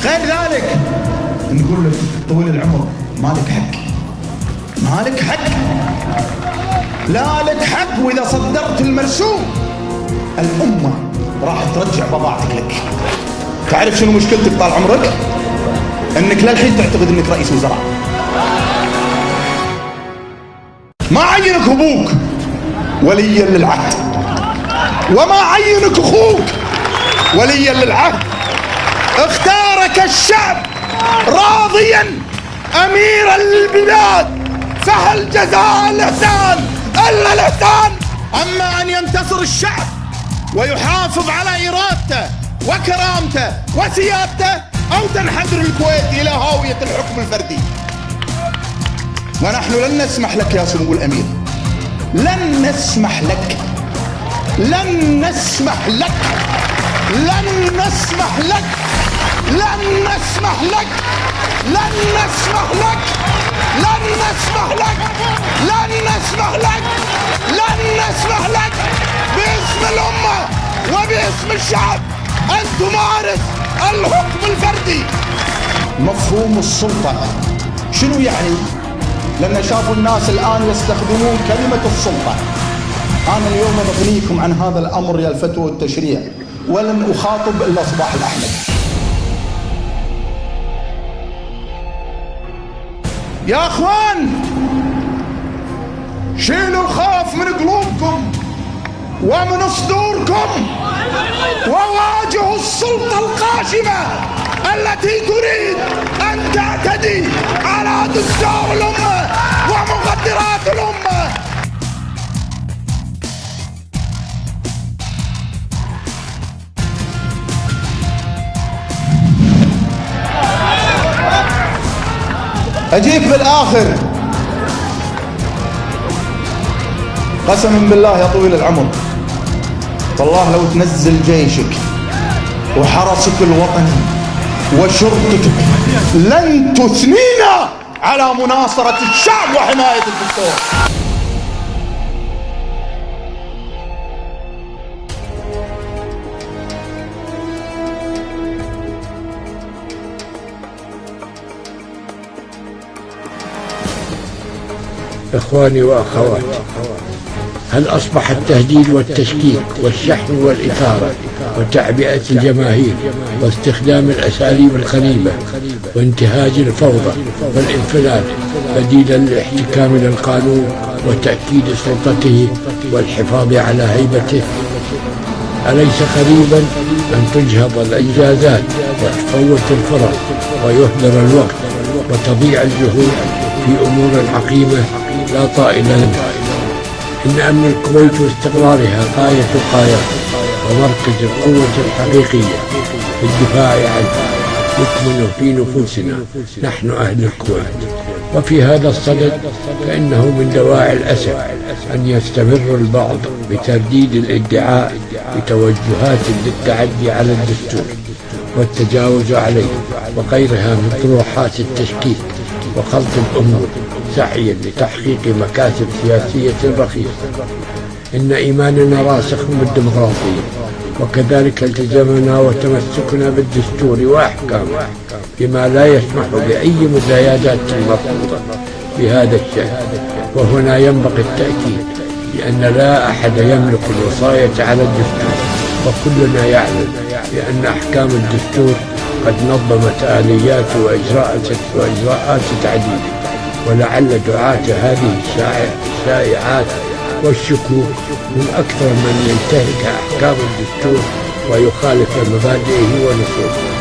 غير ذلك نقول لك طويل العمر مالك حق، مالك حق، لا لك حق. وإذا صدرت المرسوم الأمة راح ترجع بضاعتك لك. تعرف شنو مشكلتك طال عمرك؟ انك للحين تعتقد انك رئيس وزراء. ما عينك ابوك وليا للعهد، وما عينك اخوك وليا للعهد. اختارك الشعب راضيا اميرا للبلاد، فهل جزاء الاحسان الا الاحسان؟ اما ان ينتصر الشعب ويحافظ على ارادته وكرامته وسيادته، او تنحدر الكويت الى هاوية الحكم الفردي. ونحن لن نسمح لك يا سمو الامير، لن نسمح لك، لن نسمح لك، لن نسمح لك، لن نسمح لك، لن نسمح لك، لن نسمح لك، لن نسمح لك، لن نسمح لك باسم الامة وباسم الشعب ان تمارس الحكم الفردي. مفهوم السلطة شنو يعني؟ لأن شافوا الناس الآن يستخدمون كلمة السلطة. أنا اليوم بغنيكم عن هذا الأمر يا الفتوى والتشريع، ولن أخاطب إلا صباح الأحمد. يا أخوان، شيلوا الخوف من قلوبكم ومن صدوركم، وواجهوا السلطة القاشمة التي تريد أن تعتدي على دستور الأمة ومقدرات الأمة. أجيك بالآخر، قسما بالله يا طويل العمر، والله لو تنزل جيشك وحرسك الوطني وشرطتك لن تثنينا على مناصرة الشعب وحماية الدستور. إخواني وأخواتي، هل أصبح التهديد والتشكيك والشحن والإثارة وتعبئة الجماهير واستخدام الأساليب القريبة وانتهاج الفوضى والانفلات بديلا للاحتكام للقانون وتأكيد سلطته والحفاظ على هيبته؟ أليس قريبا أن تجهض الإنجازات وتفوت الفرص ويهدر الوقت وتضيع الجهود في أمور عقيمة لا طائل لها؟ إن أمن الكويت واستقرارها غاية الغايات ومركز القوة الحقيقية في الدفاع عنها يكمن في نفوسنا نحن أهل الكويت. وفي هذا الصدد فإنه من دواعي الأسف أن يستمر البعض بترديد الادعاء بتوجهات للتعدي على الدستور والتجاوز عليه وغيرها من طروحات التشكيك وخلط الأمور سعيا لتحقيق مكاسب سياسية رخيصة. إن إيماننا راسخ بالديمقراطية، وكذلك التزامنا وتمسكنا بالدستور وأحكامه بما لا يسمح بأي مزايدات مرفوضة بهذا الشأن. وهنا ينبغي التأكيد بأن لا أحد يملك الوصاية على الدستور، وكلنا يعلم بأن أحكام الدستور قد نظمت آليات وإجراءات عديدة. ولعل دعاة هذه الشائعات والشكوك من أكثر من ينتهك أحكام الدستور ويخالف مبادئه ونصوصه.